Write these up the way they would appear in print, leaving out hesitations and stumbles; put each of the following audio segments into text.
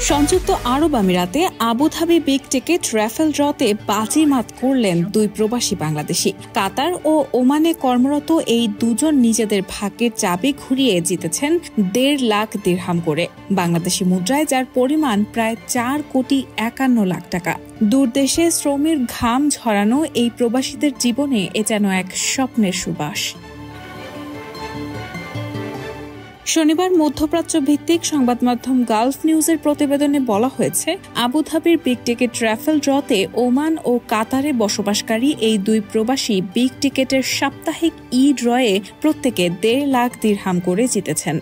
সংযুক্ত আরব আমিরাতে Abu Dhabi big ticket Rafael ড্রতে বাজিমাত করলেন দুই প্রবাসী বাংলাদেশি। কাতার ও ওমানে কর্মরত এই দুজন নিজেদের ভাগ্যের চাবি ঘুরিয়ে জিতেছেন ১.৫ লাখ দিরহাম করে, বাংলাদেশি মুদ্রায় যার পরিমাণ প্রায় ৪,৫১,০০,০০০ টাকা। দূরদেশে শ্রমের ঘাম ঝরানো এই প্রবাসীদের জীবনে এ যেন এক স্বপ্নের সুবাস। শনিবার মধ্যপ্রাচ্য ভিত্তিক সংবাদ মাধ্যম গালফ নিউজের প্রতিবেদনে বলা হয়েছে, আবুধাবির বিগ টিকেট রাফেল ড্রতে ওমান ও কাতারে বসবাসকারী এই দুই প্রবাসী বিগ টিকেটের সাপ্তাহিক ড্রয়ে প্রত্যেকে ১.৫ লাখ দিরহাম করে জিতেছেন।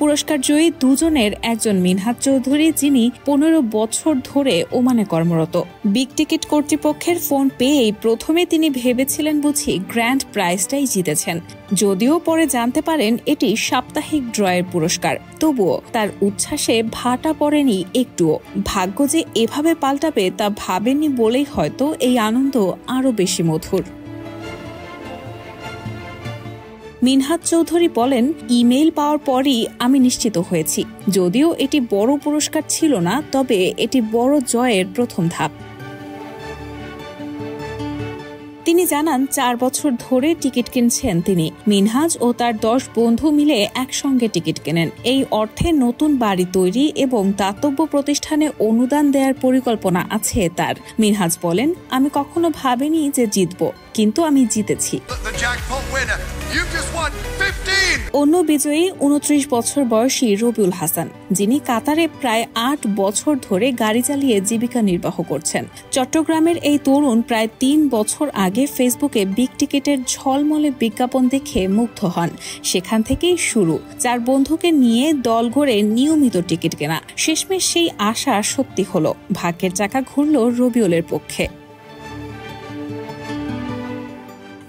পুরস্কার জয়ী দুজনের একজন মিনহাজ চৌধুরী, যিনি ১৫ বছর ধরে ওমানে কর্মরত। বিগ টিকিট কর্তৃপক্ষের ফোন পেয়েই প্রথমে তিনি ভেবেছিলেন বুঝি গ্র্যান্ড প্রাইজটাই জিতেছেন, যদিও পরে জানতে পারেন এটি সাপ্তাহিক ড্রয়ের পুরস্কার। তবুও তার উচ্ছ্বাসে ভাটা পড়েনি একটুও। ভাগ্য যে এভাবে পাল্টাবে তা ভাবেননি বলেই হয়তো এই আনন্দ আরও বেশি মধুর। মিনহাজ চৌধুরী বলেন, ইমেইল পাওয়ার পরই আমি নিশ্চিত হয়েছি। যদিও এটি বড় পুরস্কার ছিল না, তবে এটি বড় জয়ের প্রথম ধাপ। তিনি জানান ৪ বছর ধরে টিকিট কিনছেন তিনি। মিনহাজ ও তার ১০ বন্ধু মিলে একসঙ্গে টিকিট কেনেন। এই অর্থে নতুন বাড়ি তৈরি এবং দাতব্য প্রতিষ্ঠানে অনুদান দেওয়ার পরিকল্পনা আছে তার। মিনহাজ বলেন, আমি কখনো ভাবিনি যে জিতব, কিন্তু আমি জিতেছি। অন্য বিজয়ী ২৯ বছর বয়সী রবিউল হাসান, যিনি কাতারে প্রায় ৮ বছর ধরে গাড়ি চালিয়ে জীবিকা নির্বাহ করছেন। চট্টগ্রামের এই তরুণ প্রায় ৩ বছর আগে ফেসবুকে বিগ টিকেটের ঝলমলে বিজ্ঞাপন দেখে মুগ্ধ হন। সেখান থেকেই শুরু ৪ বন্ধুকে নিয়ে দল গড়ে নিয়মিত টিকিট কেনা। শেষমেশ সেই আশা সত্যি হলো, ভাগ্যের চাকা ঘুরল রবিউলের পক্ষে।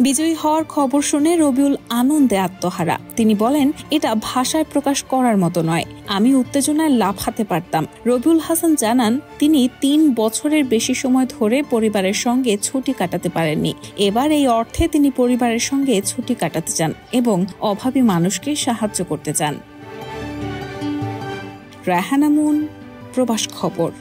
বিজয়ী হওয়ার খবর শুনে রবিউল আনন্দে আত্মহারা। তিনি বলেন, এটা ভাষায় প্রকাশ করার মতো নয়, আমি উত্তেজনায় লাফাতে পারতাম। রবিউল হাসান জানান, তিনি ৩ বছরের বেশি সময় ধরে পরিবারের সঙ্গে ছুটি কাটাতে পারেননি। এবার এই অর্থে তিনি পরিবারের সঙ্গে ছুটি কাটাতে চান এবং অভাবী মানুষকে সাহায্য করতে চান। রায়হানা মুন, প্রবাস খবর।